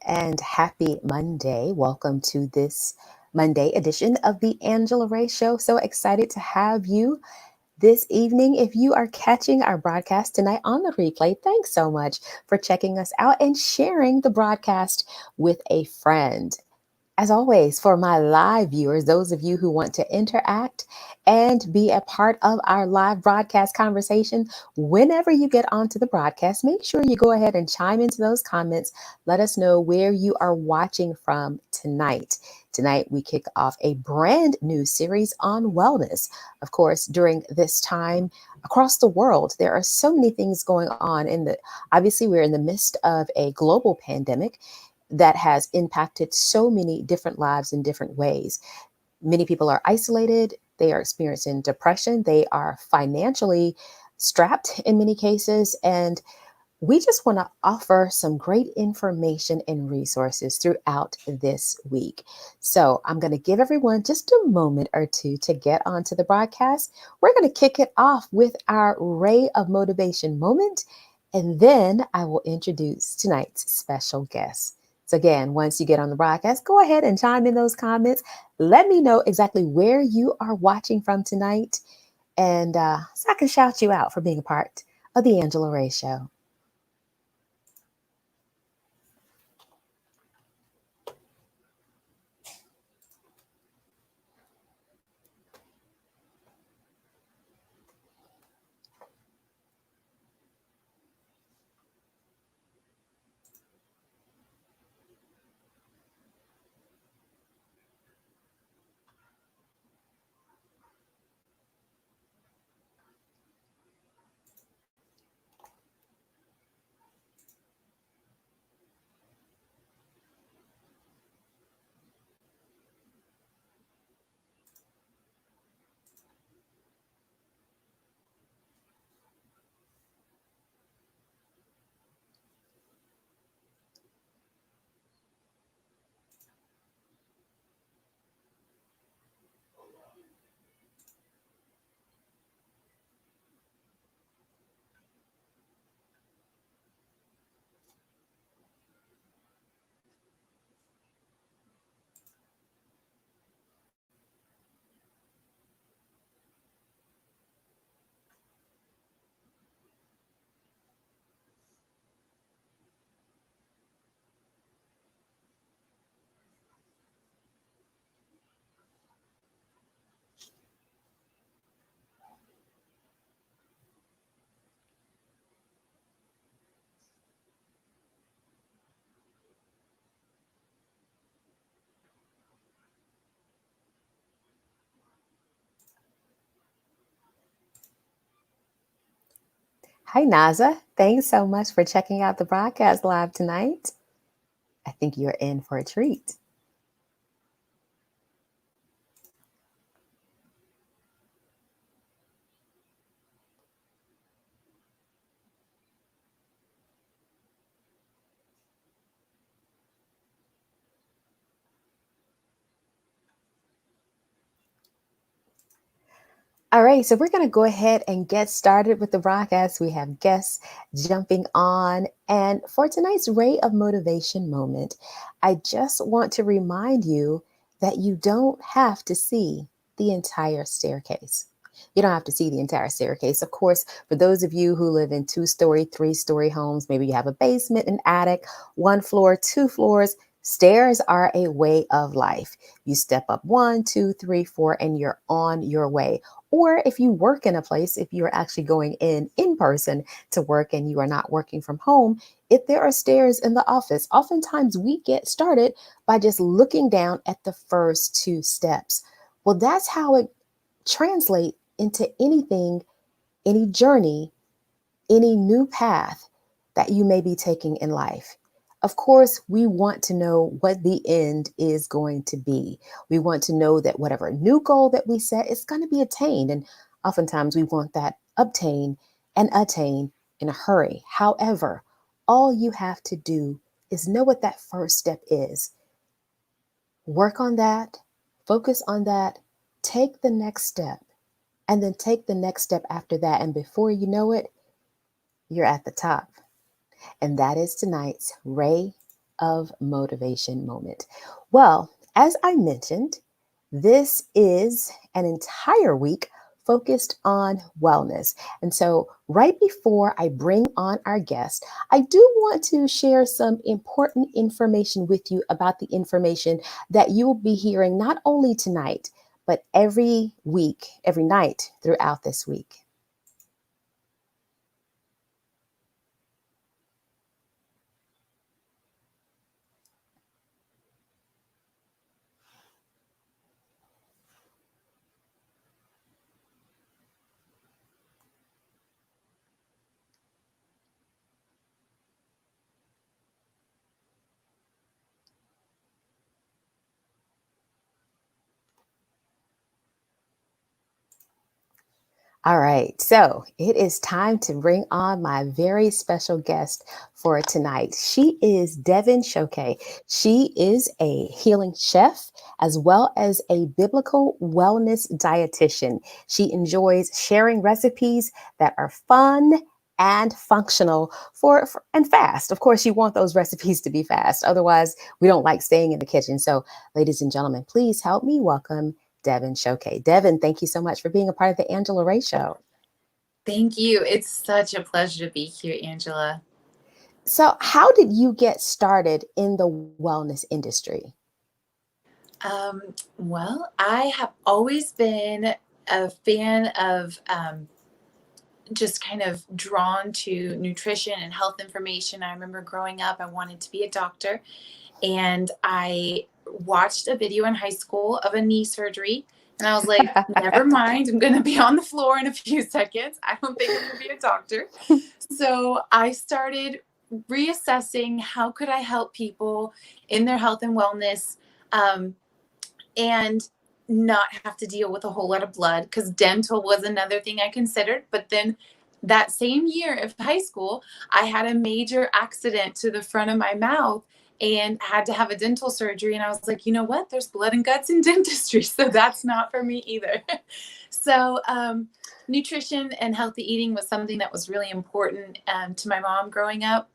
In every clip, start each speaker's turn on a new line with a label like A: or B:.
A: and happy Monday. Welcome to this Monday edition of the Angela Ray Show. So excited to have you this evening. If you are catching our broadcast tonight on the replay, thanks so much for checking us out and sharing the broadcast with a friend. As always, for my live viewers, those of you who want to interact and be a part of our live broadcast conversation, whenever you get onto the broadcast, make sure you go ahead and chime into those comments. Let us know where you are watching from tonight. Tonight, we kick off a brand new series on wellness. Of course, during this time across the world, there are so many things going on obviously, we're in the midst of a global pandemic that has impacted so many different lives in different ways. Many people are isolated, they are experiencing depression, they are financially strapped in many cases, and we just want to offer some great information and resources throughout this week. So I'm going to give everyone just a moment or two to get onto the broadcast. We're going to kick it off with our Ray of Motivation moment, and then I will introduce tonight's special guest. So again, once you get on the broadcast, go ahead and chime in those comments. Let me know exactly where you are watching from tonight, and so I can shout you out for being a part of the Angela Ray Show. Hi, Naza. Thanks so much for checking out the broadcast live tonight. I think you're in for a treat. All right, so we're going to go ahead and get started with the broadcast. We have guests jumping on. And for tonight's Ray of Motivation moment, I just want to remind you that you don't have to see the entire staircase. You don't have to see the entire staircase. Of course, for those of you who live in 2-story, 3-story homes, maybe you have a basement, an attic, 1 floor, 2 floors. Stairs are a way of life. You step up 1, 2, 3, 4, and you're on your way. Or if you work in a place, if you're actually going in person to work and you are not working from home, if there are stairs in the office, oftentimes we get started by just looking down at the first 2 steps. Well, that's how it translates into anything, any journey, any new path that you may be taking in life. Of course, we want to know what the end is going to be. We want to know that whatever new goal that we set is going to be attained. And oftentimes we want that obtained and attained in a hurry. However, all you have to do is know what that first step is. Work on that, focus on that, take the next step, and then take the next step after that. And before you know it, you're at the top. And that is tonight's Ray of motivation moment. Well, as I mentioned, this is an entire week focused on wellness. And so, right before I bring on our guest, I do want to share some important information with you about the information that you will be hearing not only tonight, but every week, every night throughout this week. All right, so it is time to bring on my very special guest for tonight. She is Devon Choque. She is a healing chef as well as a biblical wellness dietitian. She enjoys sharing recipes that are fun and functional and fast. Of course, you want those recipes to be fast. Otherwise, we don't like staying in the kitchen. So, ladies and gentlemen, please help me welcome Devon Choque. Devon, thank you so much for being a part of the Angela Ray Show.
B: Thank you. It's such a pleasure to be here, Angela.
A: So, how did you get started in the wellness industry?
B: Um, I have always been a fan of just kind of drawn to nutrition and health information. I remember growing up, I wanted to be a doctor, and I watched a video in high school of a knee surgery. And I was like, never mind, I'm going to be on the floor in a few seconds. I don't think I'm going to be a doctor. So I started reassessing how could I help people in their health and wellness, um, and not have to deal with a whole lot of blood, because dental was another thing I considered. But then that same year of high school, I had a major accident to the front of my mouth and had to have a dental surgery. And I was like, you know what? There's blood and guts in dentistry. So that's not for me either. so, nutrition and healthy eating was something that was really important to my mom growing up.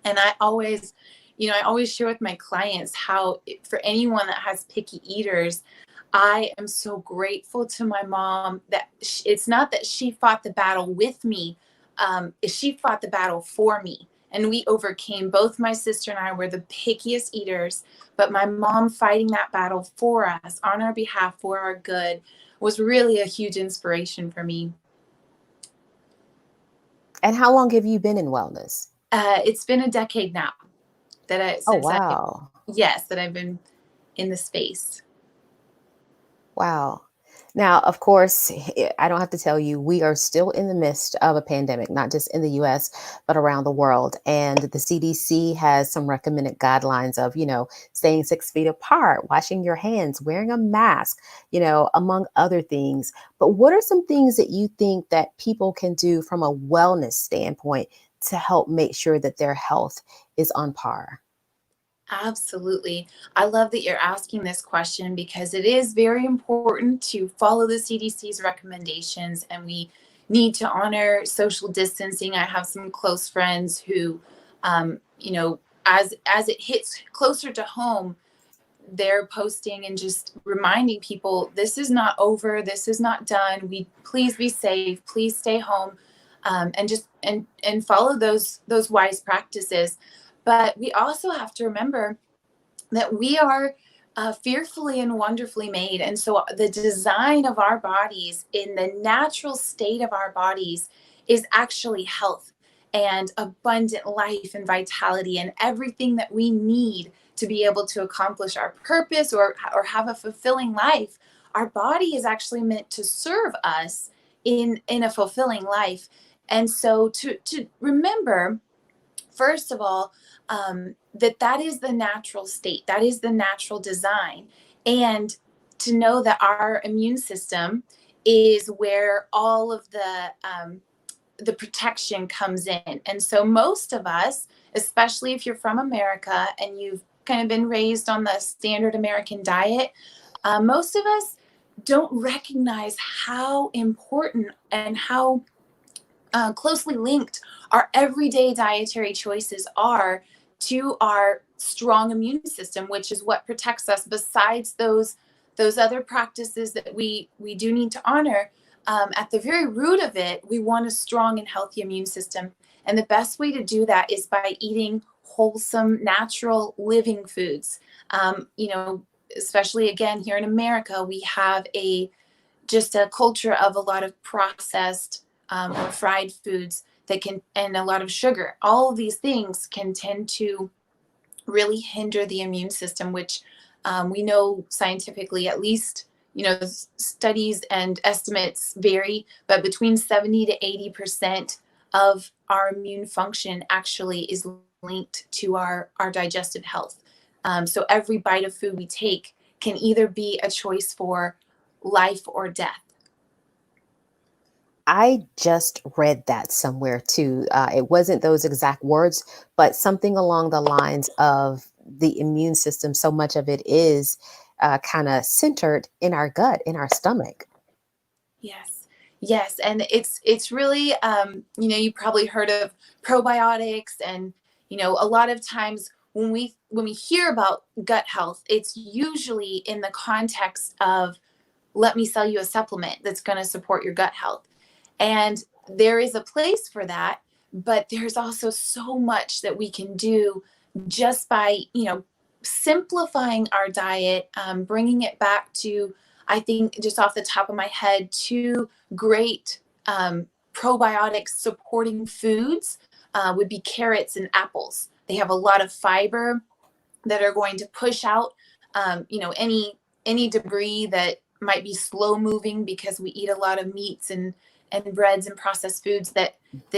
B: And I always share with my clients how, for anyone that has picky eaters, I am so grateful to my mom that it's not that she fought the battle with me, she fought the battle for me. And we overcame. Both my sister and I were the pickiest eaters, but my mom fighting that battle for us on our behalf for our good was really a huge inspiration for me.
A: And how long have you been in wellness?
B: It's been a decade now that I
A: Oh,
B: since I
A: wow.
B: yes, that I've been in the space.
A: Wow. Now, of course, I don't have to tell you, we are still in the midst of a pandemic, not just in the US, but around the world. And the CDC has some recommended guidelines of, staying 6 feet apart, washing your hands, wearing a mask, among other things. But what are some things that you think that people can do from a wellness standpoint to help make sure that their health is on par?
B: Absolutely. I love that you're asking this question, because it is very important to follow the CDC's recommendations, and we need to honor social distancing. I have some close friends who, as it hits closer to home, they're posting and just reminding people this is not over, this is not done. We please be safe, please stay home, and just and follow those wise practices. But we also have to remember that we are fearfully and wonderfully made. And so the design of our bodies, in the natural state of our bodies, is actually health and abundant life and vitality and everything that we need to be able to accomplish our purpose, or have a fulfilling life. Our body is actually meant to serve us in a fulfilling life. And so to remember, first of all, that is the natural state, that is the natural design. And to know that our immune system is where all of the protection comes in. And so most of us, especially if you're from America and you've kind of been raised on the standard American diet, most of us don't recognize how important and how closely linked our everyday dietary choices are to our strong immune system, which is what protects us. Besides those other practices that we do need to honor, at the very root of it, we want a strong and healthy immune system. And the best way to do that is by eating wholesome, natural, living foods. Especially again here in America, we have a culture of a lot of processed or fried foods that can, and a lot of sugar. All of these things can tend to really hinder the immune system, which we know scientifically, at least, studies and estimates vary, but between 70 to 80% of our immune function actually is linked to our digestive health. So every bite of food we take can either be a choice for life or death.
A: I just read that somewhere too. It wasn't those exact words, but something along the lines of the immune system. So much of it is kind of centered in our gut, in our stomach.
B: Yes. Yes. And it's really you probably heard of probiotics, and a lot of times when we hear about gut health, it's usually in the context of, let me sell you a supplement that's going to support your gut health. And there is a place for that, but there's also so much that we can do just by, simplifying our diet, bringing it back to, I think, just off the top of my head, two great probiotic supporting foods would be carrots and apples. They have a lot of fiber that are going to push out, any debris that might be slow moving, because we eat a lot of meats and breads and processed foods that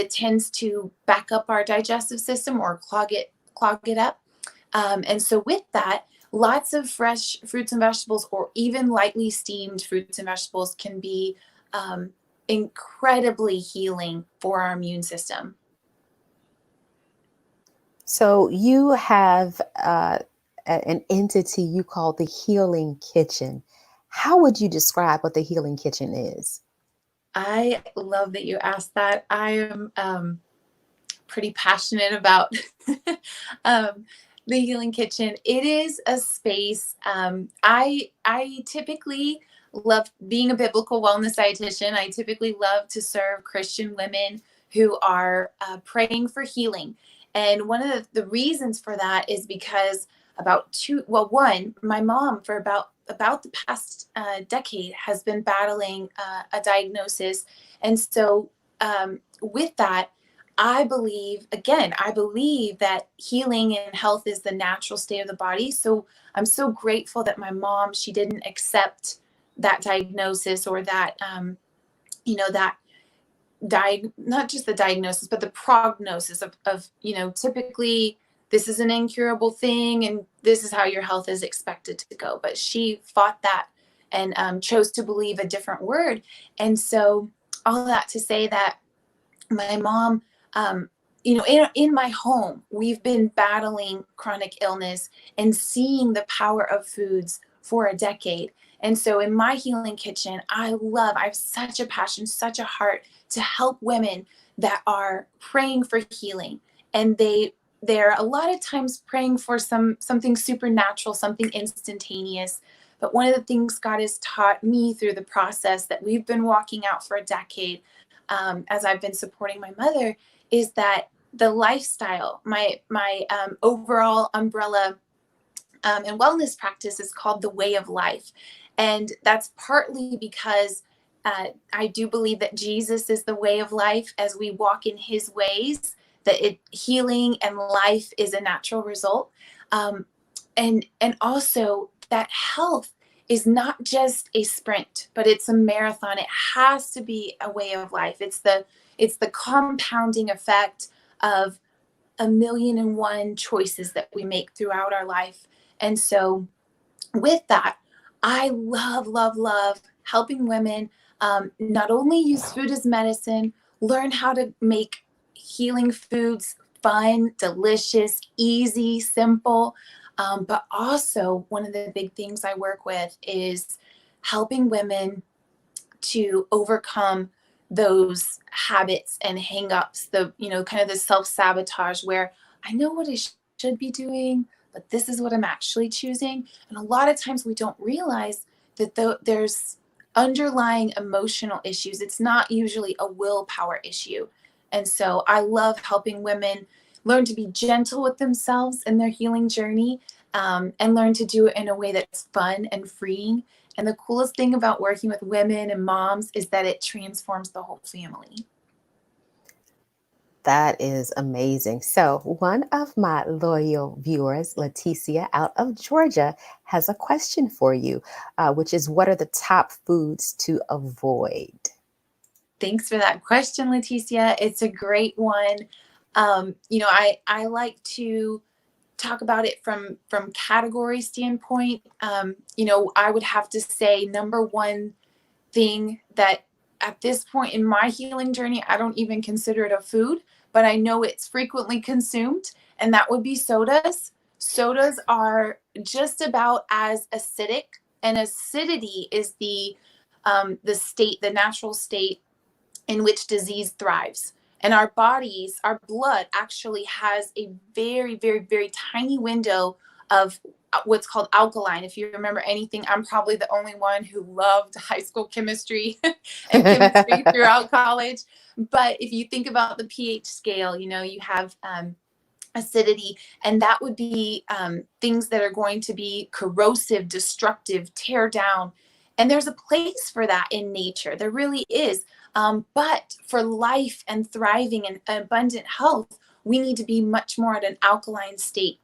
B: tends to back up our digestive system or clog it up. And so with that, lots of fresh fruits and vegetables, or even lightly steamed fruits and vegetables, can be incredibly healing for our immune system.
A: So you have an entity you call the Healing Kitchen. How would you describe what the Healing Kitchen is?
B: I love that you asked that. I am pretty passionate about um, the Healing Kitchen. It is a space. I typically love being a biblical wellness dietitian. I typically love to serve Christian women who are praying for healing. And one of the reasons for that is because one, my mom, for about the past decade, has been battling a diagnosis. And so with that, I believe that healing and health is the natural state of the body. So I'm so grateful that my mom, she didn't accept that diagnosis, or that, that not just the diagnosis, but the prognosis of, typically this is an incurable thing and this is how your health is expected to go. But she fought that and chose to believe a different word. And so all that to say that my mom, in my home, we've been battling chronic illness and seeing the power of foods for a decade. And so in my Healing Kitchen, I have such a passion, such a heart to help women that are praying for healing. And they're a lot of times praying for something supernatural, something instantaneous. But one of the things God has taught me through the process that we've been walking out for a decade, as I've been supporting my mother, is that the lifestyle, my overall umbrella and wellness practice, is called the way of life. And that's partly because I do believe that Jesus is the way of life. As we walk in his ways, that healing and life is a natural result. And also that health is not just a sprint, but it's a marathon. It has to be a way of life. It's the compounding effect of a million and one choices that we make throughout our life. And so with that, I love, love, love helping women not only use food as medicine, learn how to make healing foods fun, delicious, easy, simple. But also, one of the big things I work with is helping women to overcome those habits and hangups, kind of the self-sabotage, where I know what I should be doing, but this is what I'm actually choosing. And a lot of times we don't realize that there's underlying emotional issues. It's not usually a willpower issue. And so I love helping women learn to be gentle with themselves in their healing journey, and learn to do it in a way that's fun and freeing. And the coolest thing about working with women and moms is that it transforms the whole family.
A: That is amazing. So, one of my loyal viewers, Leticia out of Georgia, has a question for you, which is, what are the top foods to avoid?
B: Thanks for that question, Leticia. It's a great one. I like to talk about it from category standpoint. I would have to say number one thing that at this point in my healing journey, I don't even consider it a food, but I know it's frequently consumed, and that would be sodas. Sodas are just about as acidic, and acidity is the state, the natural state in which disease thrives. And our bodies, our blood actually has a very, very, very tiny window of what's called alkaline. If you remember anything, I'm probably the only one who loved high school chemistry and chemistry throughout college. But if you think about the pH scale, you have acidity, and that would be things that are going to be corrosive, destructive, tear down. And there's a place for that in nature. There really is. But for life and thriving and abundant health, we need to be much more at an alkaline state.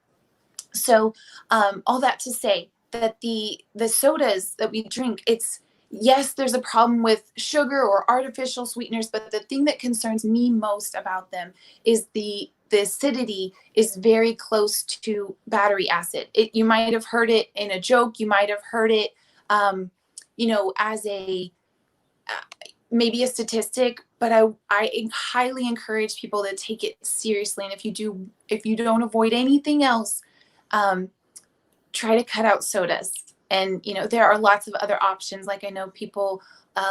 B: So all that to say that the sodas that we drink, it's, yes, there's a problem with sugar or artificial sweeteners, but the thing that concerns me most about them is the acidity is very close to battery acid. You might have heard it in a joke, you might have heard it as a maybe a statistic, but I highly encourage people to take it seriously. And if you don't avoid anything else, try to cut out sodas. And there are lots of other options. Like, I know people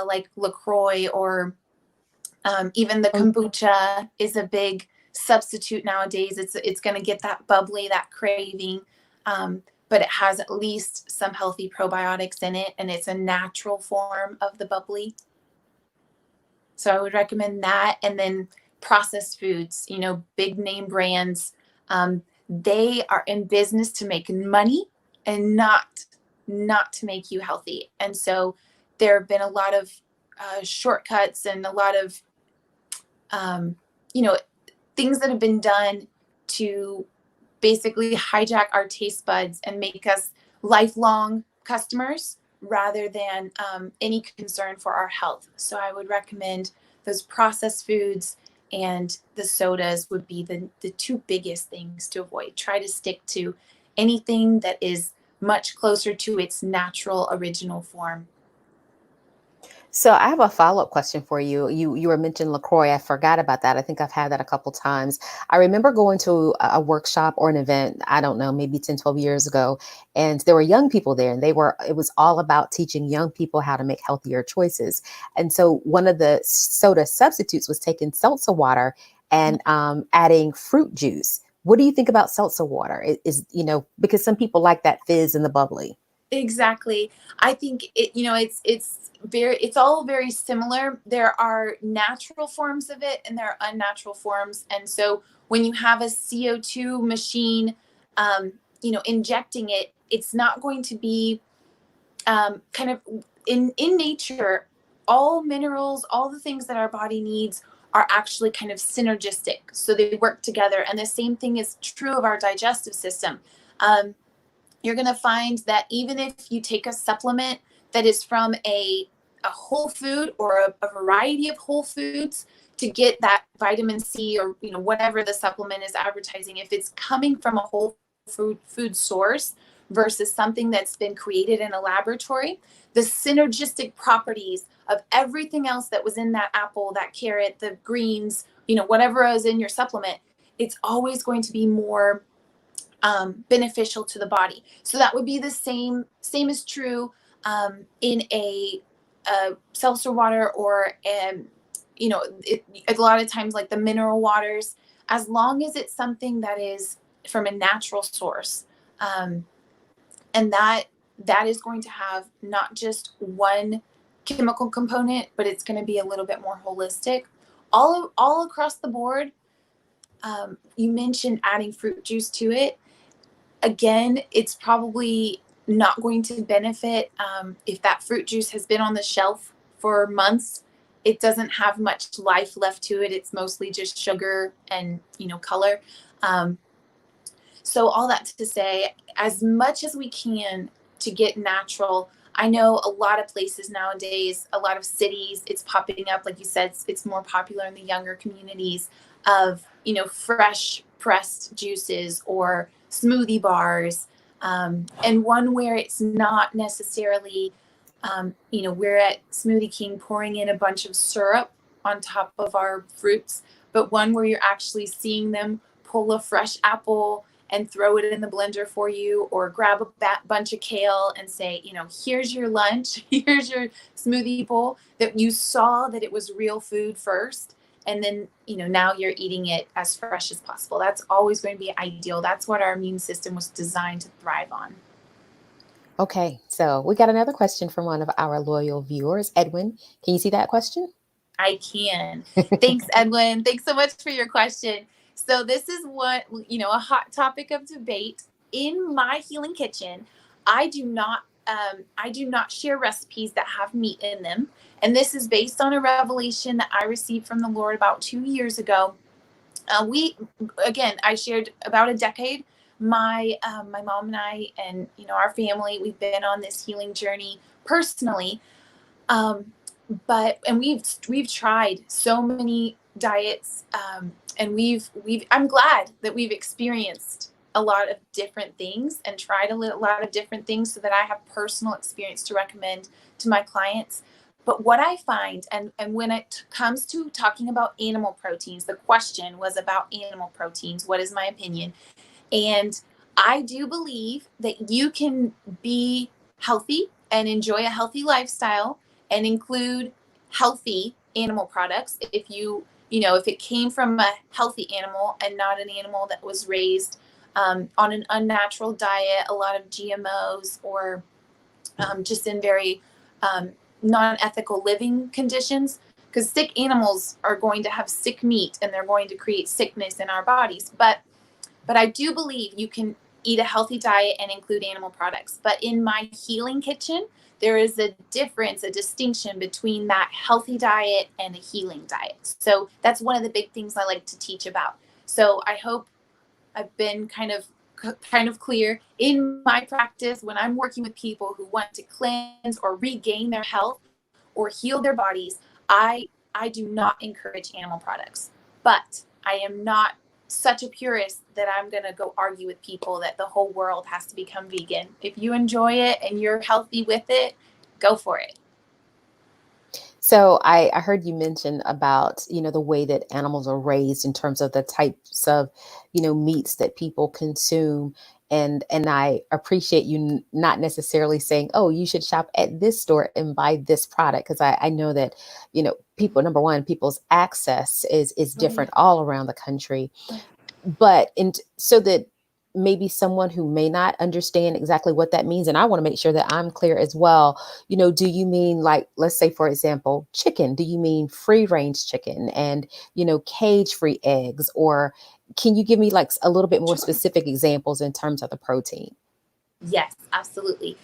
B: like LaCroix, or even the kombucha is a big substitute nowadays. It's going to get that bubbly, that craving, but it has at least some healthy probiotics in it, and it's a natural form of the bubbly. So I would recommend that. And then processed foods, big name brands, they are in business to make money and not to make you healthy. And so there have been a lot of shortcuts and a lot of things that have been done to basically hijack our taste buds and make us lifelong customers rather than any concern for our health. So I would recommend those processed foods, and the sodas would be the two biggest things to avoid. Try to stick to anything that is much closer to its natural original form.
A: So I have a follow-up question for you. You were mentioning LaCroix. I forgot about that. I think I've had that a couple times. I remember going to a workshop or an event, I don't know, maybe 10, 12 years ago, and there were young people there, and it was all about teaching young people how to make healthier choices. And so one of the soda substitutes was taking seltzer water and adding fruit juice. What do you think about seltzer water? Because some people like that fizz and the bubbly.
B: Exactly. I think it's all very similar. There are natural forms of it and there are unnatural forms. And so when you have a CO2 machine, injecting it, it's not going to be kind of in nature. All minerals, all the things that our body needs are actually kind of synergistic. So they work together. And the same thing is true of our digestive system. You're going to find that even if you take a supplement that is from a whole food or a variety of whole foods to get that vitamin C, or whatever the supplement is advertising, if it's coming from a whole food source versus something that's been created in a laboratory, the synergistic properties of everything else that was in that apple, that carrot, the greens, whatever is in your supplement, it's always going to be more beneficial to the body. So that would be the same is true in a seltzer water, or a lot of times, like the mineral waters, as long as it's something that is from a natural source. Um, and that is going to have not just one chemical component, but it's going to be a little bit more holistic, all across the board. You mentioned adding fruit juice to it. Again, it's probably not going to benefit if that fruit juice has been on the shelf for months. It doesn't have much life left to it. It's mostly just sugar and color. Um, so all that to say, as much as we can to get natural. I know a lot of places nowadays, a lot of cities, it's popping up, like you said, it's more popular in the younger communities of, fresh pressed juices or smoothie bars. And one where it's not necessarily, we're at Smoothie King pouring in a bunch of syrup on top of our fruits, but one where you're actually seeing them pull a fresh apple and throw it in the blender for you, or grab a bunch of kale and say, here's your lunch, here's your smoothie bowl, that you saw that it was real food first. And then, now you're eating it as fresh as possible. That's always going to be ideal. That's what our immune system was designed to thrive on.
A: Okay, so we got another question from one of our loyal viewers, Edwin. Can you see that question?
B: I can. Thanks, Edwin. Thanks so much for your question. So this is what, a hot topic of debate in my healing kitchen. I do not share recipes that have meat in them. And this is based on a revelation that I received from the Lord about 2 years ago. I shared about a decade. My mom and I, and our family, we've been on this healing journey personally. Um, and we've tried so many diets, and I'm glad that we've experienced a lot of different things and tried a lot of different things so that I have personal experience to recommend to my clients. But what I find, and when it comes to talking about animal proteins, the question was about animal proteins. What is my opinion? And I do believe that you can be healthy and enjoy a healthy lifestyle and include healthy animal products if it came from a healthy animal and not an animal that was raised on an unnatural diet, a lot of GMOs, or just in very non-ethical living conditions. Because sick animals are going to have sick meat and they're going to create sickness in our bodies. But I do believe you can eat a healthy diet and include animal products. But in my healing kitchen, there is a difference, a distinction between that healthy diet and a healing diet. So that's one of the big things I like to teach about. So I hope I've been kind of clear in my practice when I'm working with people who want to cleanse or regain their health or heal their bodies. I do not encourage animal products, but I am not such a purist that I'm going to go argue with people that the whole world has to become vegan. If you enjoy it and you're healthy with it, go for it.
A: So I heard you mention about, the way that animals are raised in terms of the types of, meats that people consume. And I appreciate you not necessarily saying, oh, you should shop at this store and buy this product. Because I know that, people, number one, people's access is different all around the country. But so that maybe someone who may not understand exactly what that means, and I want to make sure that I'm clear as well, do you mean, like, let's say, for example, chicken? Do you mean free range chicken and cage free eggs? Or can you give me like a little bit more
B: Sure.
A: specific examples in terms of the protein?
B: Yes, absolutely.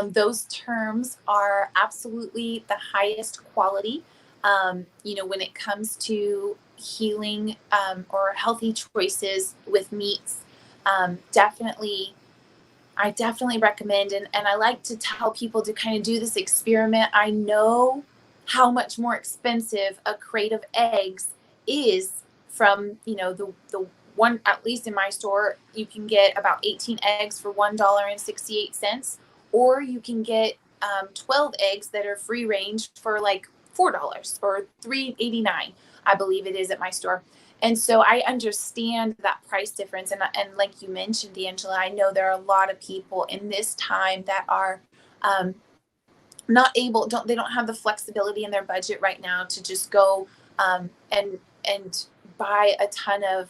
B: Those terms are absolutely the highest quality. When it comes to healing or healthy choices with meats, definitely I definitely recommend, and I like to tell people to kind of do this experiment. I know how much more expensive a crate of eggs is from, the one, at least in my store, you can get about 18 eggs for $1.68, or you can get 12 eggs that are free range for like $4 or $3.89, I believe it is at my store. And so I understand that price difference. And like you mentioned, D'Angela, I know there are a lot of people in this time that are not able, they don't have the flexibility in their budget right now to just go and buy a ton of,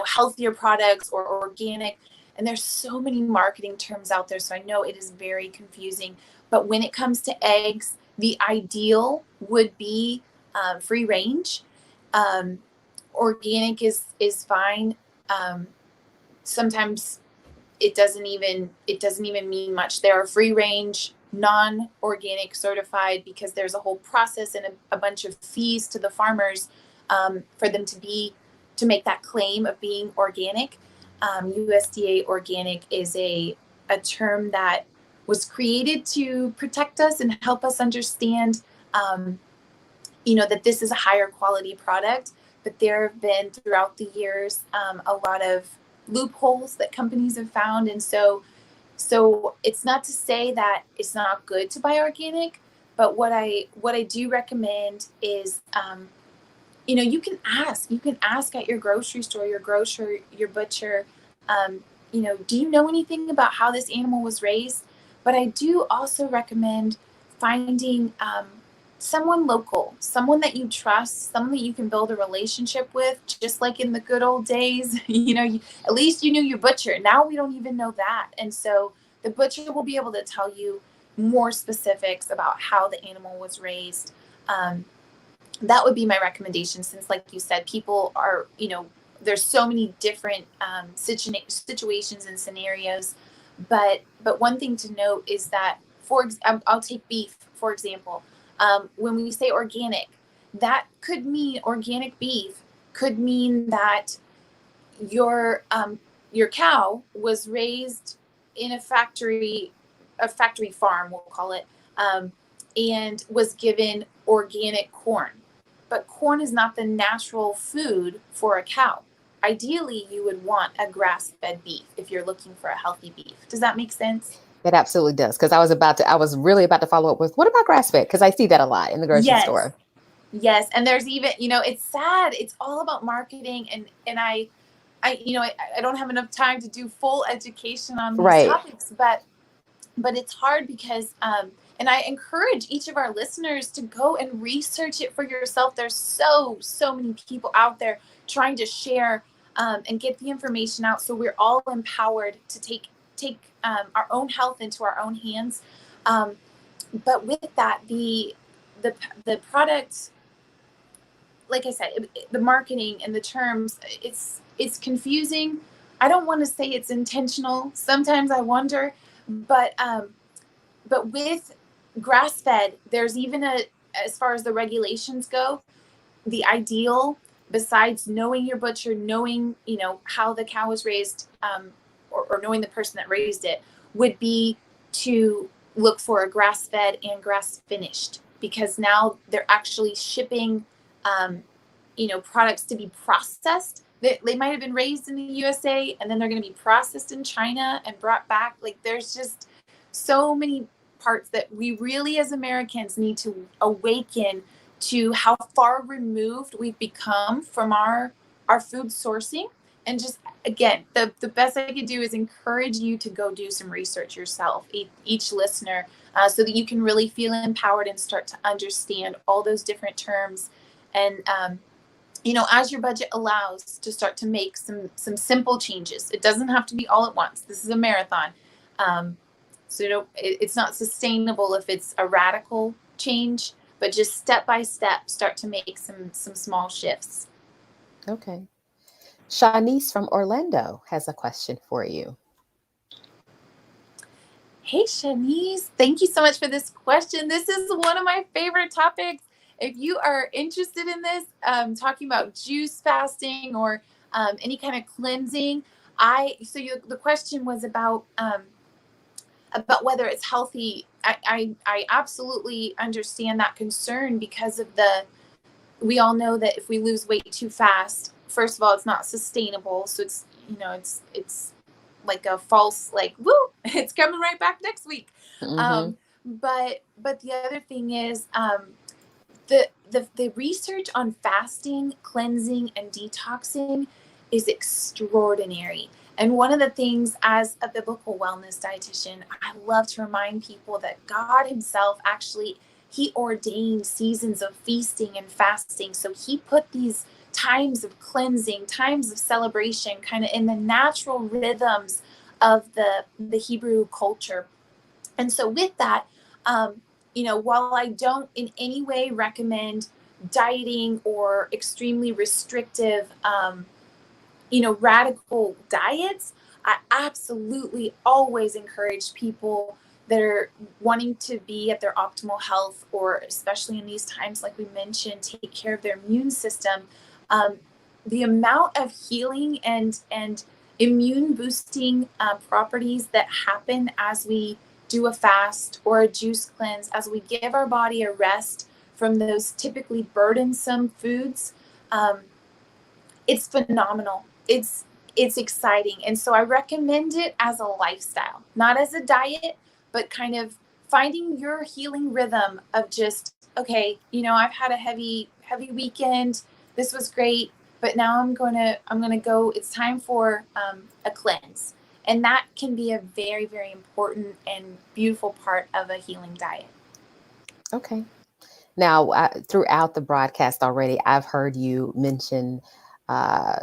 B: healthier products or organic. And there's so many marketing terms out there, so I know it is very confusing. But when it comes to eggs, the ideal would be free range. Um, Organic is fine. Sometimes it doesn't even mean much. There are free range, non-organic certified, because there's a whole process and a bunch of fees to the farmers for them to make that claim of being organic. USDA organic is a term that was created to protect us and help us understand um, that this is a higher quality product. But there have been throughout the years a lot of loopholes that companies have found. And so it's not to say that it's not good to buy organic, but what I do recommend is you can ask at your grocery store, your grocer, your butcher, do you know anything about how this animal was raised? But I do also recommend finding someone local, someone that you trust, someone that you can build a relationship with, just like in the good old days. At least you knew your butcher. Now we don't even know that. And so the butcher will be able to tell you more specifics about how the animal was raised. That would be my recommendation, since like you said, people are, there's so many different situations and scenarios. But one thing to note is that, I'll take beef for example. When we say organic, that could mean organic beef could mean that your cow was raised in a factory farm, we'll call it, and was given organic corn. But corn is not the natural food for a cow. Ideally, you would want a grass-fed beef if you're looking for a healthy beef. Does that make sense?
A: It absolutely does. Because I was really about to follow up with, what about grass fed? Because I see that a lot in the grocery
B: Yes.
A: store.
B: Yes. And there's even, it's sad. It's all about marketing. And I don't have enough time to do full education on these
A: Right.
B: topics, but it's hard because and I encourage each of our listeners to go and research it for yourself. There's so many people out there trying to share and get the information out, so we're all empowered to take our own health into our own hands. But with that, the product, like I said, the marketing and the terms, it's confusing. I don't want to say it's intentional. Sometimes I wonder, but with grass fed, there's even as far as the regulations go, the ideal, besides knowing your butcher, knowing how the cow was raised, or knowing the person that raised it, would be to look for a grass fed and grass finished, because now they're actually shipping products to be processed. They might have been raised in the USA and then they're going to be processed in China and brought back. Like, there's just so many parts that we really as Americans need to awaken to, how far removed we've become from our food sourcing. And just, again, the best I could do is encourage you to go do some research yourself, each listener, so that you can really feel empowered and start to understand all those different terms. And as your budget allows, to start to make some simple changes. It doesn't have to be all at once. This is a marathon. So it's not sustainable if it's a radical change, but just step by step, start to make some small shifts.
A: Okay. Shanice from Orlando has a question for you.
B: Hey, Shanice, thank you so much for this question. This is one of my favorite topics. If you are interested in this, talking about juice fasting or any kind of cleansing, the question was about whether it's healthy. I absolutely understand that concern, because of we all know that if we lose weight too fast, first of all, it's not sustainable. So it's like a false, like, woo, it's coming right back next week.
A: Mm-hmm.
B: But the other thing is, the research on fasting, cleansing, and detoxing is extraordinary. And one of the things, as a biblical wellness dietitian, I love to remind people that God himself actually, he ordained seasons of feasting and fasting. So he put these times of cleansing, times of celebration, kind of in the natural rhythms of the Hebrew culture. And so with that, while I don't in any way recommend dieting or extremely restrictive, radical diets, I absolutely always encourage people that are wanting to be at their optimal health, or especially in these times, like we mentioned, take care of their immune system. Um, the amount of healing and immune boosting properties that happen as we do a fast or a juice cleanse, as we give our body a rest from those typically burdensome foods, um, it's phenomenal. It's exciting. And so I recommend it as a lifestyle, not as a diet, but kind of finding your healing rhythm of just, okay, I've had a heavy weekend. This was great, but now I'm gonna go. It's time for a cleanse, and that can be a very, very important and beautiful part of a healing diet.
A: Okay. Now, throughout the broadcast already, I've heard you mention uh,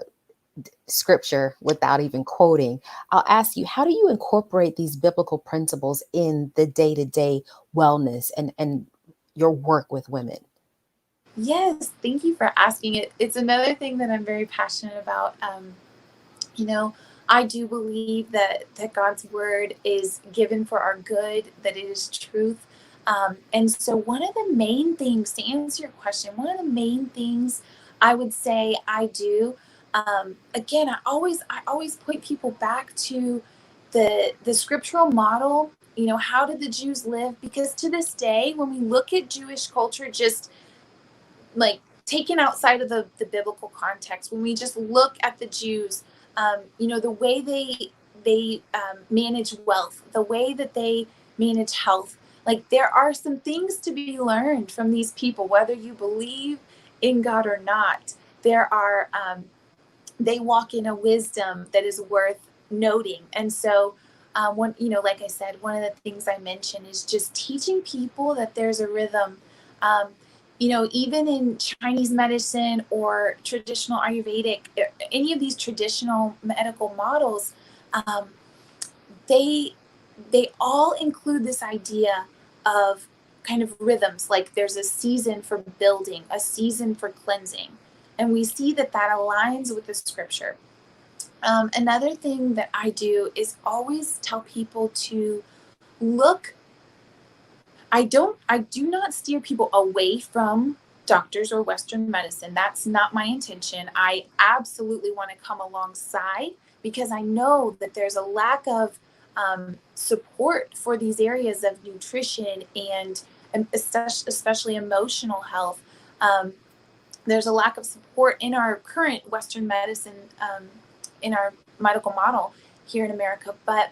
A: scripture without even quoting. I'll ask you, how do you incorporate these biblical principles in the day to day wellness and your work with women?
B: Yes, thank you for asking it. It's another thing that I'm very passionate about. You know, I do believe that God's word is given for our good, that it is truth. And so one of the main things, to answer your question, one of the main things I would say I do, again, I always point people back to the scriptural model. How did the Jews live? Because to this day, when we look at Jewish culture, just like taken outside of the biblical context, when we just look at the Jews, the way they manage wealth, the way that they manage health, like there are some things to be learned from these people, whether you believe in God or not. There are they walk in a wisdom that is worth noting. And so, like I said, one of the things I mentioned is just teaching people that there's a rhythm. Um, even in Chinese medicine or traditional Ayurvedic, any of these traditional medical models, um, they they all include this idea of kind of rhythms. Like there's a season for building, a season for cleansing, and we see that aligns with the scripture. Another thing that I do is always tell people to look. I do not steer people away from doctors or Western medicine. That's not my intention. I absolutely want to come alongside, because I know that there's a lack of support for these areas of nutrition and especially emotional health. Um, there's a lack of support in our current Western medicine, in our medical model here in America. But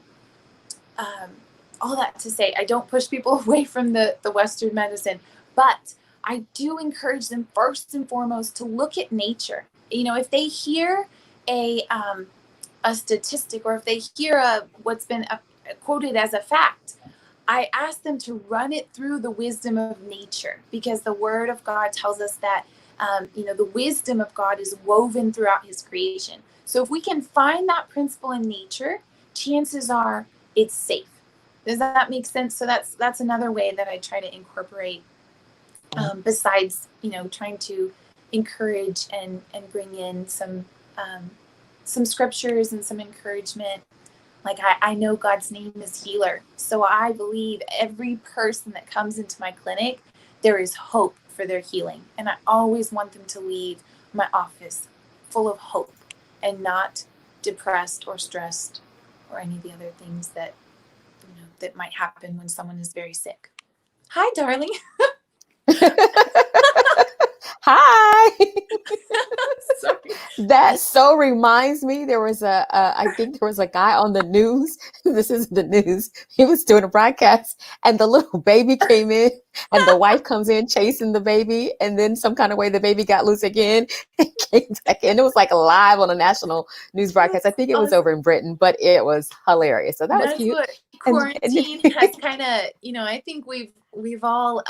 B: um, all that to say, I don't push people away from the Western medicine, but I do encourage them first and foremost to look at nature. If they hear a statistic, or if they hear what's been quoted as a fact, I ask them to run it through the wisdom of nature, because the Word of God tells us that the wisdom of God is woven throughout His creation. So if we can find that principle in nature, chances are it's safe. Does that make sense? So that's another way that I try to incorporate, besides trying to encourage and bring in some scriptures and some encouragement. Like I know God's name is healer. So I believe every person that comes into my clinic, there is hope for their healing. And I always want them to leave my office full of hope and not depressed or stressed or any of the other things that might happen when someone is very sick. Hi, darling.
A: Hi.
B: Sorry.
A: That so reminds me, there was I think there was a guy on the news. This isn't the news. He was doing a broadcast, and the little baby came in, and the wife comes in chasing the baby, and then some kind of way the baby got loose again and came back in. It was like live on a national news broadcast. I
B: That's
A: think it was over
B: awesome.
A: in Britain, but it was hilarious. So that was
B: That's
A: cute.
B: what
A: And
B: quarantine has kind of, I think we've all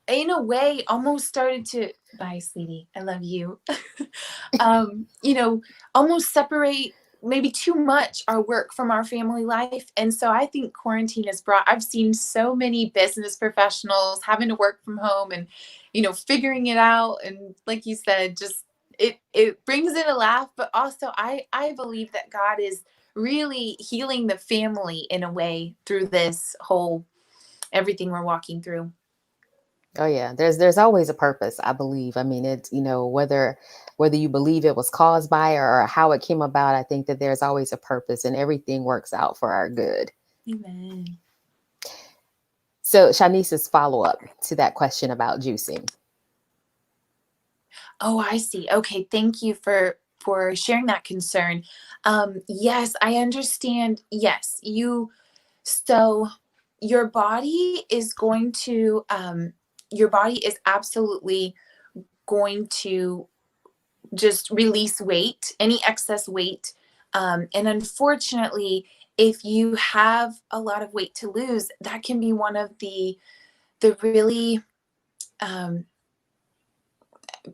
B: in a way almost started to, bye sweetie, I love you, um, you know, almost separate maybe too much our work from our family life. And so I think quarantine has brought, I've seen so many business professionals having to work from home and, figuring it out. And like you said, just it brings in a laugh, but also I believe that God is really healing the family in a way through this whole everything we're walking through.
A: Oh yeah, there's always a purpose, I believe. I mean, it's, whether you believe it was caused by or how it came about, I think that there's always a purpose and everything works out for our good.
B: Amen.
A: So Shanice's follow-up to that question about juicing.
B: Oh, I see. Okay, thank you for sharing that concern. Yes, I understand. Yes, so your body is going to your body is absolutely going to just release weight, any excess weight. And unfortunately, if you have a lot of weight to lose, that can be one of the really um,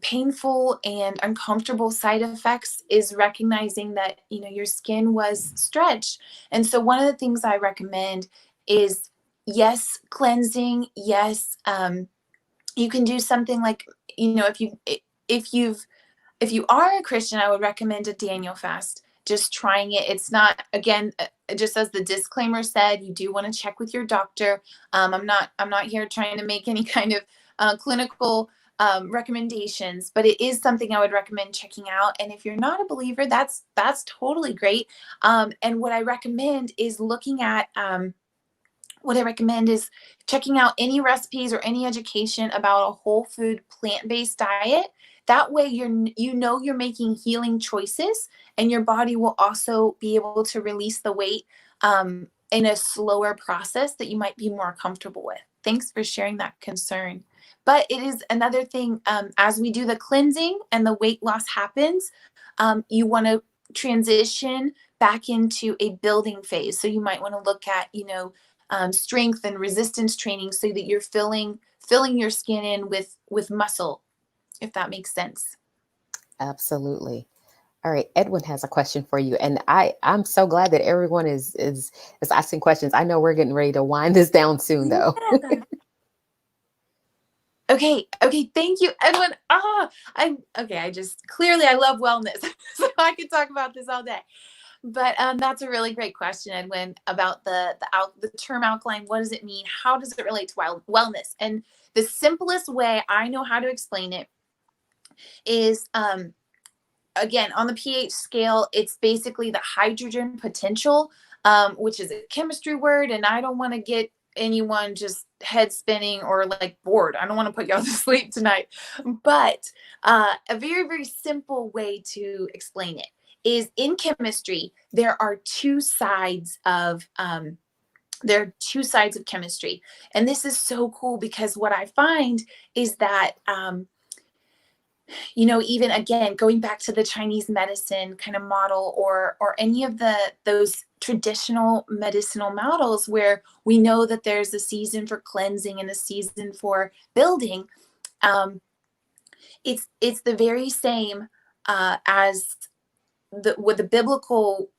B: painful and uncomfortable side effects is recognizing that your skin was stretched. And so one of the things I recommend is, yes, cleansing. Yes, you can do something like, if you've if you are a Christian, I would recommend a Daniel fast. Just trying it. It's not, again, just as the disclaimer said, you do want to check with your doctor. I'm not here trying to make any kind of clinical recommendations, but it is something I would recommend checking out. And if you're not a believer, that's totally great. And what I recommend is checking out any recipes or any education about a whole food plant-based diet. That way you're making healing choices, and your body will also be able to release the weight in a slower process that you might be more comfortable with. Thanks for sharing that concern. But it is another thing, as we do the cleansing and the weight loss happens, you want to transition back into a building phase. So you might want to look at, strength and resistance training so that you're filling your skin in with muscle, if that makes sense.
A: Absolutely. All right, Edwin has a question for you, and I'm so glad that everyone is asking questions. I know we're getting ready to wind this down soon, though.
B: Yeah. Okay, thank you, Edwin. I just clearly I love wellness, so I could talk about this all day. But that's a really great question, Edwin, about the term alkaline. What does it mean? How does it relate to wellness? And the simplest way I know how to explain it is, again, on the pH scale, it's basically the hydrogen potential, which is a chemistry word, and I don't want to get anyone just head spinning or like bored. I don't want to put y'all to sleep tonight. But a very, very simple way to explain it is, in chemistry, there are two sides of chemistry. And this is so cool because what I find is that even again, going back to the Chinese medicine kind of model, or any of those traditional medicinal models where we know that there's a season for cleansing and a season for building, it's the very same as with the biblical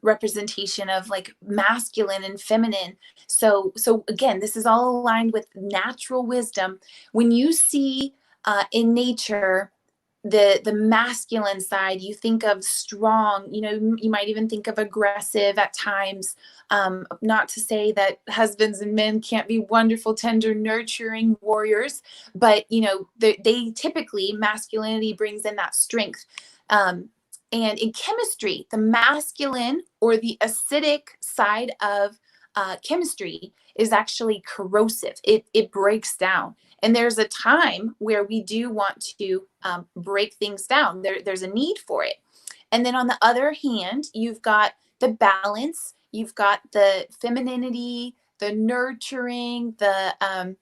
B: representation of like masculine and feminine. So again, this is all aligned with natural wisdom. When you see in nature the masculine side, you think of strong, you might even think of aggressive at times. Not to say that husbands and men can't be wonderful, tender, nurturing warriors, but they typically, masculinity brings in that strength. And in chemistry, the masculine or the acidic side of chemistry is actually corrosive. It breaks down. And there's a time where we do want to break things down. There's a need for it. And then on the other hand, you've got the balance. You've got the femininity, the nurturing, the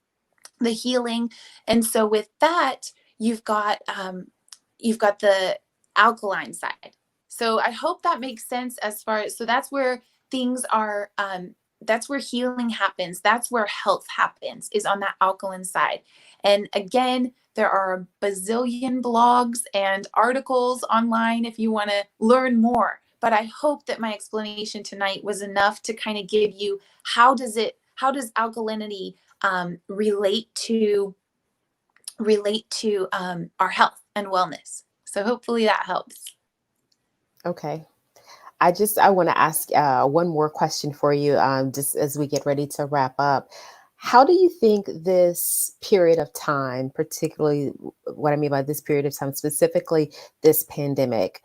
B: healing. And so with that, you've got the alkaline side. So I hope that makes sense. As far as, so that's where things are, that's where healing happens. That's where health happens, is on that alkaline side. And again, there are a bazillion blogs and articles online if you want to learn more. but I hope that my explanation tonight was enough to kind of give you how does alkalinity relate to our health and wellness. So hopefully that helps.
A: Okay. I want to ask one more question for you, just as we get ready to wrap up. How do you think this period of time, particularly what I mean by this period of time, specifically this pandemic,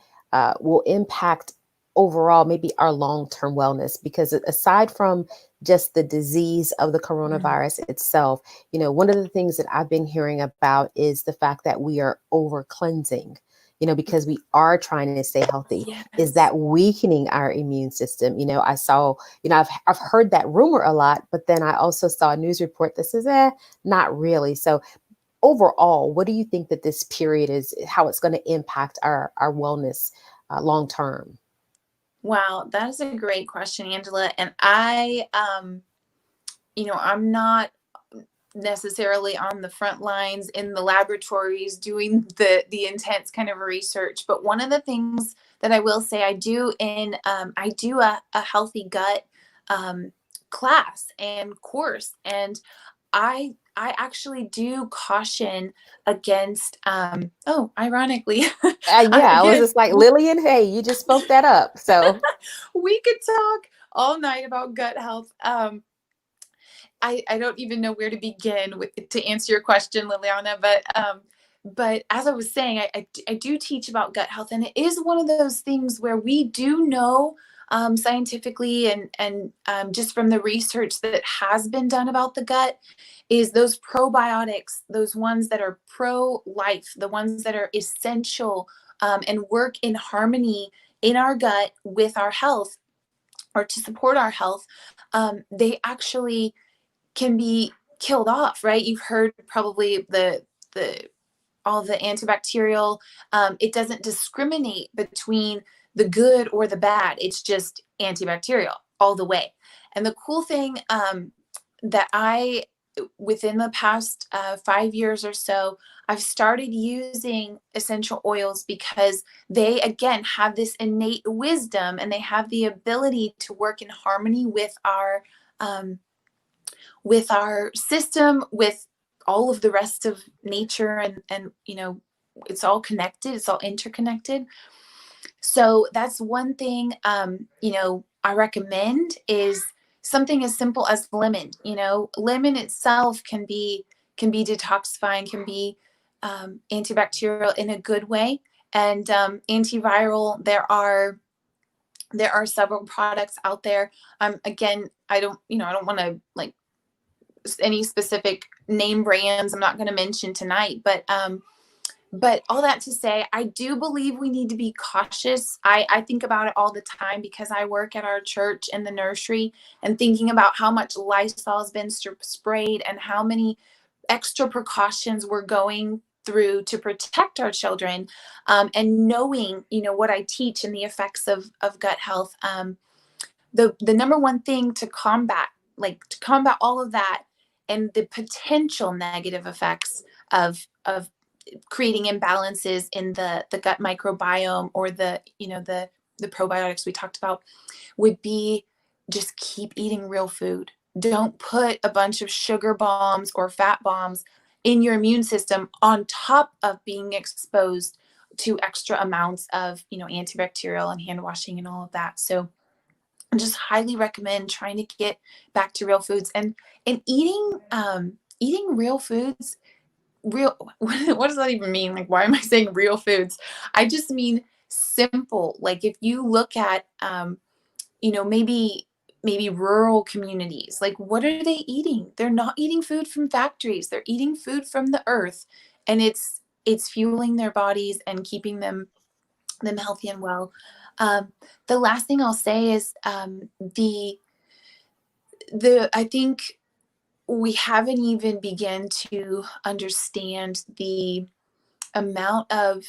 A: will impact overall maybe our long-term wellness? Because aside from just the disease of the
B: Mm.
A: coronavirus itself, one of the things that I've been hearing about is the fact that we are over cleansing, because we are trying to stay healthy. Is
B: Yes.
A: that weakening our immune system? I saw, I've heard that rumor a lot, but then I also saw a news report that says, not really. So overall, what do you think that this period is, how it's going to impact our wellness long term?
B: Wow, that is a great question, Angela. And I'm not necessarily on the front lines in the laboratories doing the intense kind of research, but one of the things that I will say I do a healthy gut class and course, and I actually do caution against ironically
A: Yeah, I was
B: again,
A: just like, Lillian, hey, you just spoke that up. So,
B: we could talk all night about gut health. I don't even know where to begin to answer your question, Liliana. But as I was saying, I do teach about gut health, and it is one of those things where we do know scientifically and just from the research that has been done about the gut, is those probiotics, those ones that are pro-life, the ones that are essential and work in harmony in our gut with our health or to support our health. They actually can be killed off, right? You've heard probably the all the antibacterial. It doesn't discriminate between the good or the bad. It's just antibacterial all the way. And the cool thing that within the past 5 years or so, I've started using essential oils because they, again, have this innate wisdom and they have the ability to work in harmony um, with our system, with all of the rest of nature, and it's all connected, it's all interconnected. So that's one thing I recommend is something as simple as lemon. Lemon itself can be detoxifying, can be antibacterial in a good way, and antiviral. There are several products out there. Again, I don't want to like any specific name brands I'm not going to mention tonight, but all that to say, I do believe we need to be cautious. I think about it all the time because I work at our church in the nursery, and thinking about how much Lysol has been sprayed and how many extra precautions we're going through to protect our children, and knowing what I teach and the effects of gut health. The number one thing to combat all of that and the potential negative effects of creating imbalances in the gut microbiome, or the probiotics we talked about, would be just keep eating real food. Don't put a bunch of sugar bombs or fat bombs in your immune system on top of being exposed to extra amounts of antibacterial and hand washing and all of that. So I just highly recommend trying to get back to real foods, and eating real foods. Real what does that even mean? Like, why am I saying real foods? I just mean simple. Like, if you look at maybe rural communities, like, what are they eating? They're not eating food from factories. They're eating food from the earth, and it's fueling their bodies and keeping them healthy and well. The last thing I'll say is the I think we haven't even begun to understand the amount of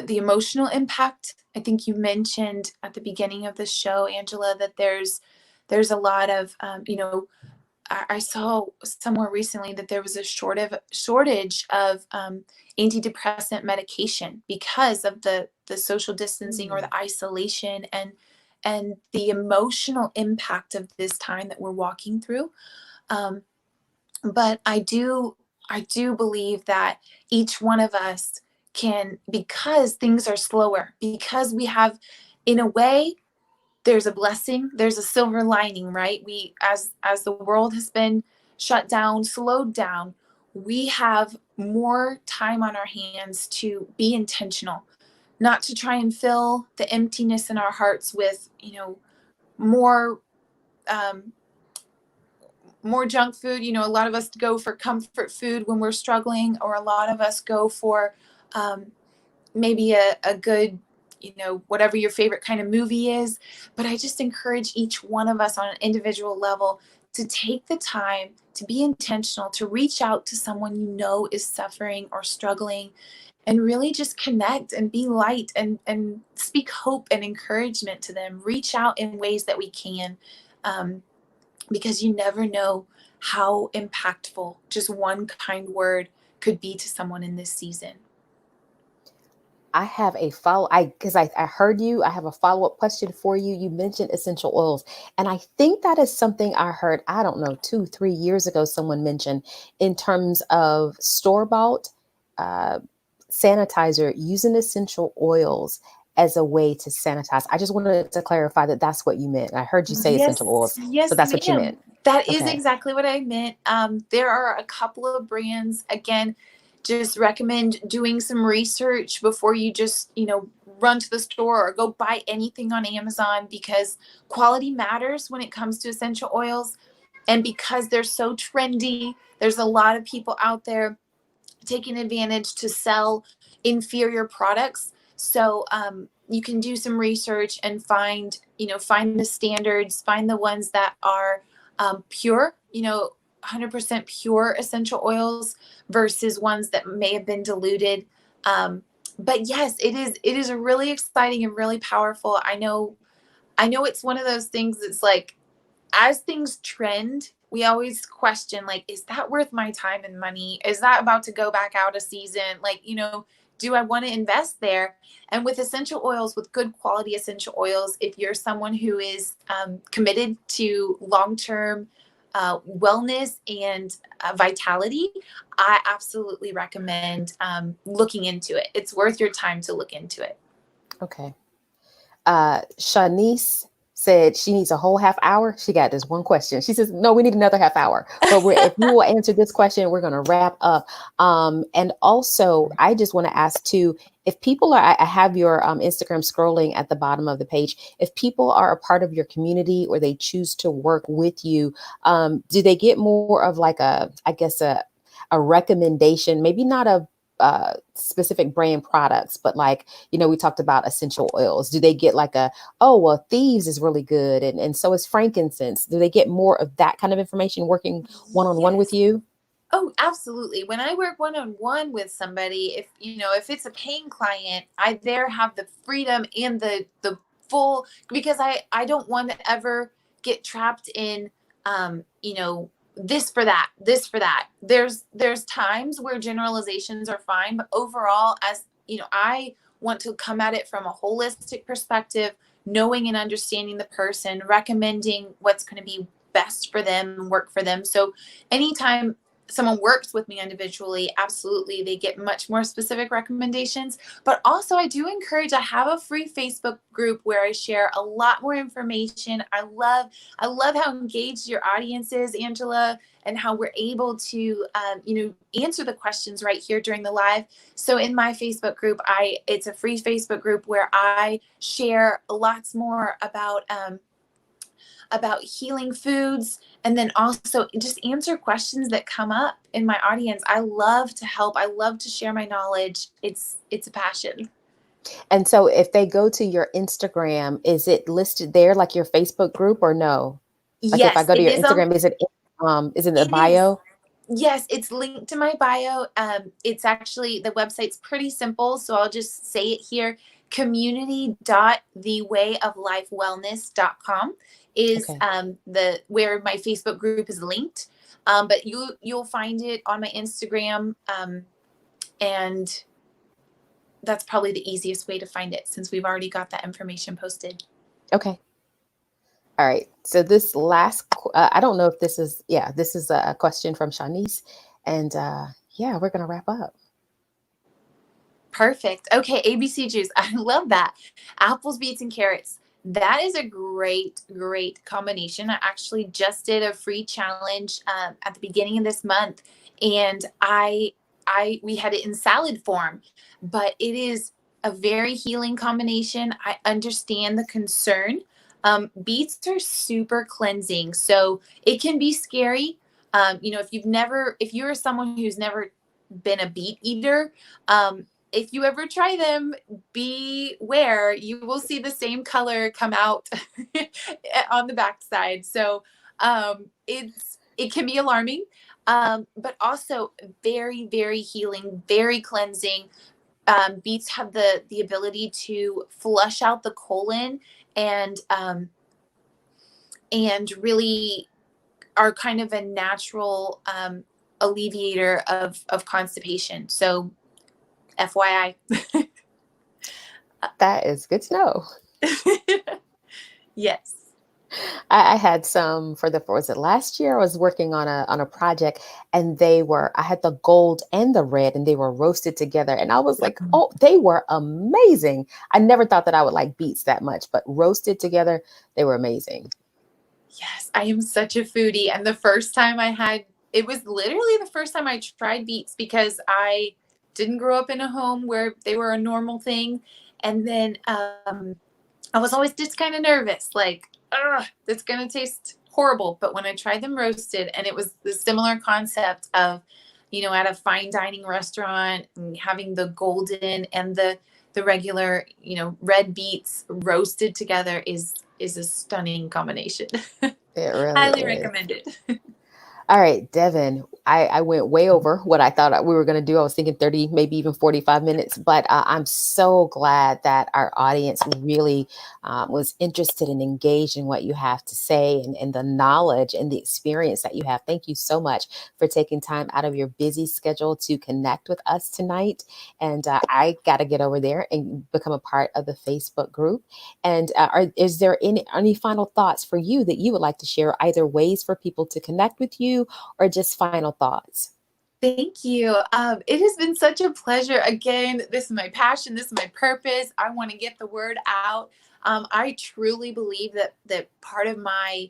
B: the emotional impact. I think you mentioned at the beginning of the show, Angela, that there's a lot of I saw somewhere recently that there was a shortage of antidepressant medication because of the social distancing or
A: Mm.
B: the isolation and the emotional impact of this time that we're walking through. Um, but I do believe that each one of us can, because things are slower, because we have, in a way, there's a blessing, there's a silver lining, right? We, as the world has been shut down, slowed down, we have more time on our hands to be intentional, not to try and fill the emptiness in our hearts with, more um, more junk food. A lot of us go for comfort food when we're struggling, or a lot of us go for um, maybe a good, whatever your favorite kind of movie is. But I just encourage each one of us on an individual level to take the time to be intentional, to reach out to someone is suffering or struggling, and really just connect and be light and speak hope and encouragement to them. Reach out in ways that we can. Because you never know how impactful just one kind word could be to someone in this season.
A: I have a follow I because I heard you. I have a follow-up question for you. You mentioned essential oils. And I think that is something I heard, I don't know, 2, 3 years ago, someone mentioned in terms of store-bought uh, sanitizer using essential oils as a way to sanitize. I just wanted to clarify that that's what you meant. I heard you say essential
B: Yes,
A: oils. So
B: yes,
A: that's what you
B: ma'am.
A: meant.
B: That is
A: Okay.
B: exactly what I meant. There are a couple of brands. Again, just recommend doing some research before you just, run to the store or go buy anything on Amazon, because quality matters when it comes to essential oils. And because they're so trendy, there's a lot of people out there taking advantage to sell inferior products. So you can do some research and find the standards, find the ones that are pure, 100% pure essential oils versus ones that may have been diluted. But yes, it is really exciting and really powerful. I know it's one of those things that's like, as things trend, we always question, like, is that worth my time and money? Is that about to go back out of season? Like, do I want to invest there? And with essential oils, with good quality essential oils, if you're someone who is committed to long term wellness and vitality, I absolutely recommend looking into it. It's worth your time to look into it.
A: Okay. Shanice said she needs a whole half hour. She got this one question. She says, "No, we need another half hour." But if you will answer this question, we're going to wrap up. And also, I just want to ask too, if people are, I have your Instagram scrolling at the bottom of the page. If people are a part of your community or they choose to work with you, do they get more of like I guess a recommendation? Maybe not of specific brand products, but like, we talked about essential oils. Do they get like oh, well, thieves is really good. And so is frankincense. Do they get more of that kind of information working one-on-one with
B: Yes.
A: you?
B: Oh, absolutely. When I work one on one with somebody, if it's a paying client, I there have the freedom and the full, because I don't want to ever get trapped in this for that, this for that. There's times where generalizations are fine, but overall, as I want to come at it from a holistic perspective, knowing and understanding the person, recommending what's going to be best for them and work for them. So anytime someone works with me individually, absolutely, they get much more specific recommendations. But also, I have a free Facebook group where I share a lot more information. I love how engaged your audience is, Angela, and how we're able to answer the questions right here during the live. So in my Facebook group, it's a free Facebook group where I share lots more about healing foods, and then also just answer questions that come up in my audience. I love to help. I love to share my knowledge. It's a passion.
A: And so if they go to your Instagram, is it listed there like your Facebook group or no? Like if I
B: Yes,
A: go to
B: it
A: your
B: is on.
A: Instagram, is it in the
B: It is.
A: bio?
B: Yes, it's linked to my bio. It's actually, the website's pretty simple, so I'll just say it here: community.thewayoflifewellness.com. is
A: Okay.
B: the where my Facebook group is linked. But you'll find it on my Instagram, and that's probably the easiest way to find it since we've already got that information posted.
A: Okay. All right. So this I don't know if this is, yeah, this is a question from Shanice. And yeah, we're going to wrap up.
B: Perfect. Okay, ABC juice. I love that. Apples, beets, and carrots. That is a great, great combination. I actually just did a free challenge at the beginning of this month, and we had it in salad form, but it is a very healing combination. I understand the concern. Beets are super cleansing, so it can be scary. If you're someone who's never been a beet eater, if you ever try them, beware. You will see the same color come out on the backside. So it can be alarming, but also very, very healing, very cleansing. Beets have the ability to flush out the colon and really are kind of a natural alleviator of constipation. So FYI.
A: That is good to know.
B: Yes.
A: I had some for was it last year? I was working on a project, and I had the gold and the red, and they were roasted together. And I was like, oh, they were amazing. I never thought that I would like beets that much, but roasted together, they were amazing.
B: Yes, I am such a foodie. And the first time it was literally the first time I tried beets because I didn't grow up in a home where they were a normal thing. And then I was always just kind of nervous, like, ugh, it's going to taste horrible. But when I tried them roasted, and it was the similar concept of, at a fine dining restaurant and having the golden and the regular, red beets roasted together is a stunning combination.
A: It really
B: Highly
A: is.
B: recommend it.
A: All right, Devon, I went way over what I thought we were going to do. I was thinking 30, maybe even 45 minutes, but I'm so glad that our audience really was interested and engaged in what you have to say and the knowledge and the experience that you have. Thank you so much for taking time out of your busy schedule to connect with us tonight. And I got to get over there and become a part of the Facebook group. And is there any final thoughts for you that you would like to share, either ways for people to connect with you or just final thoughts?
B: Thank you. It has been such a pleasure. Again, this is my passion. This is my purpose. I want to get the word out. I truly believe that part of my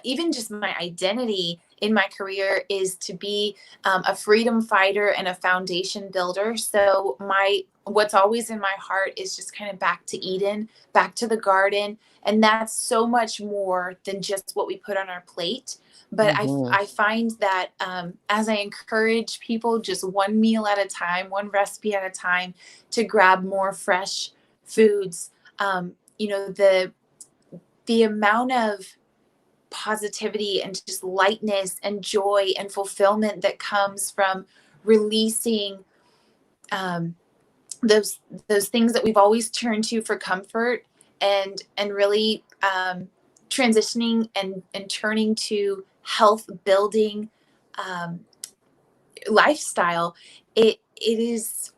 B: even just my identity in my career is to be a freedom fighter and a foundation builder. So what's always in my heart is just kind of back to Eden, back to the garden, and that's so much more than just what we put on our plate. But
A: Hmm.
B: I find that as I encourage people just one meal at a time, one recipe at a time, to grab more fresh foods, the amount of positivity and just lightness and joy and fulfillment that comes from releasing um, those those things that we've always turned to for comfort, and really transitioning and turning to health building um, lifestyle. It's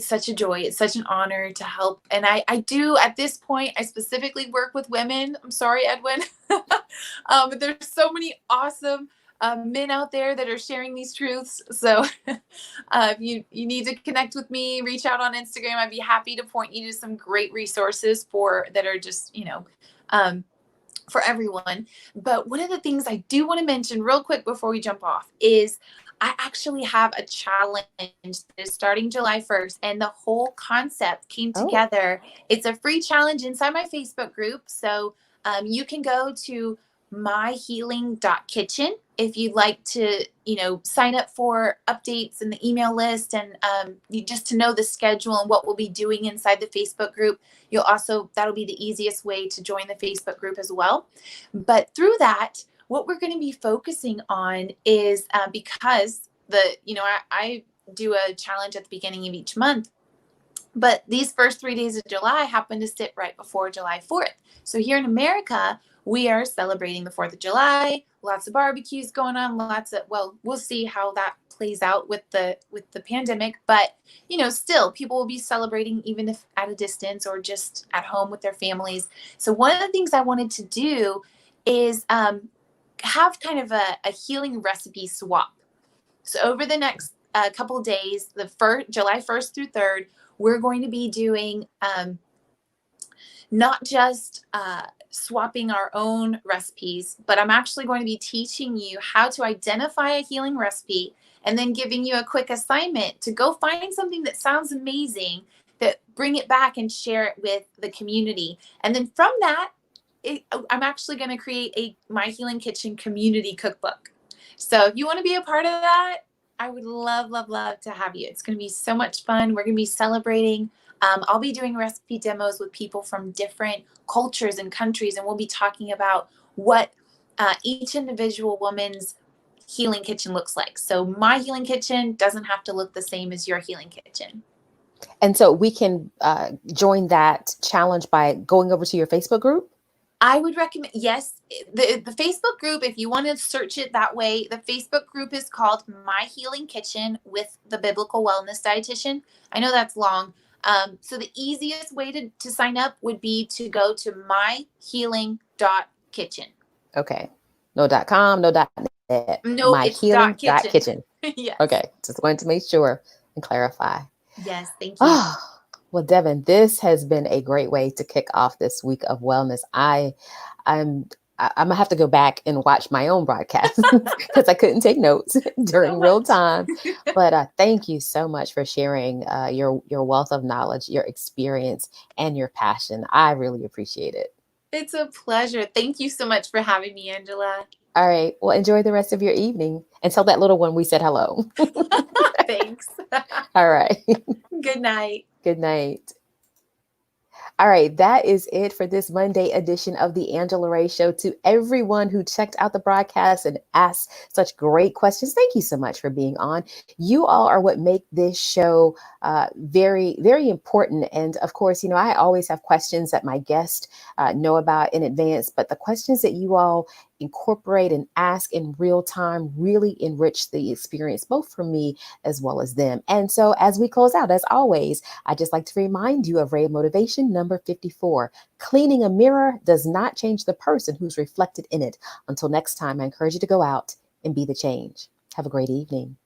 B: such a joy. It's such an honor to help. And I do, at this point, I specifically work with women. I'm sorry, Edwin. But there's so many awesome men out there that are sharing these truths. So if you need to connect with me, reach out on Instagram. I'd be happy to point you to some great resources that are just, um, for everyone. But one of the things I do want to mention real quick before we jump off is I actually have a challenge that is starting July 1st, and the whole concept came
A: Oh,
B: together. It's a free challenge inside my Facebook group. So you can go to myhealing.kitchen if you'd like to, sign up for updates in the email list, and just to know the schedule and what we'll be doing inside the Facebook group. That'll be the easiest way to join the Facebook group as well. But through that, what we're going to be focusing on is because I do a challenge at the beginning of each month, But these first 3 days of July happen to sit right before July 4th. So here in America, we are celebrating the 4th of July, lots of barbecues going on, lots of, well, we'll see how that plays out with the pandemic, but still people will be celebrating even if at a distance or just at home with their families. So one of the things I wanted to do is have kind of a healing recipe swap. So over the next couple of days, the July 1st through 3rd, we're going to be doing not just swapping our own recipes, but I'm actually going to be teaching you how to identify a healing recipe and then giving you a quick assignment to go find something that sounds amazing, that bring it back and share it with the community. And then from that, I'm actually going to create a My Healing Kitchen community cookbook. So if you want to be a part of that, I would love, love, love to have you. It's going to be so much fun. We're going to be celebrating. I'll be doing recipe demos with people from different cultures and countries, and we'll be talking about what each individual woman's healing kitchen looks like. So my healing kitchen doesn't have to look the same as your healing kitchen.
A: And so we can join that challenge by going over to your Facebook group?
B: I would recommend, yes, the Facebook group, if you want to search it that way, the Facebook group is called My Healing Kitchen with the Biblical Wellness Dietitian. I know that's long. So the easiest way to sign up would be to go to myhealing.kitchen.
A: Okay. No .com, no .net.
B: No, it's .kitchen.
A: myhealing.kitchen.
B: Yes.
A: Okay. Just wanted to make sure and clarify.
B: Yes, thank you.
A: Oh, well, Devon, this has been a great way to kick off this week of wellness. I'm gonna have to go back and watch my own broadcast because I couldn't take notes during real time. But thank you so much for sharing your wealth of knowledge, your experience, and your passion. I really appreciate it.
B: It's a pleasure. Thank you so much for having me, Angela.
A: All right. Well, enjoy the rest of your evening and tell that little one we said hello.
B: Thanks.
A: All right.
B: Good night.
A: Good night. All right, that is it for this Monday edition of the Angela Ray Show. To everyone who checked out the broadcast and asked such great questions, thank you so much for being on. You all are what make this show very, very important. And of course, I always have questions that my guests know about in advance, but the questions that you all incorporate and ask in real time really enrich the experience, both for me as well as them. And so as we close out, as always, I just like to remind you of Ray Motivation number 54. Cleaning a mirror does not change the person who's reflected in it. Until next time, I encourage you to go out and be the change. Have a great evening.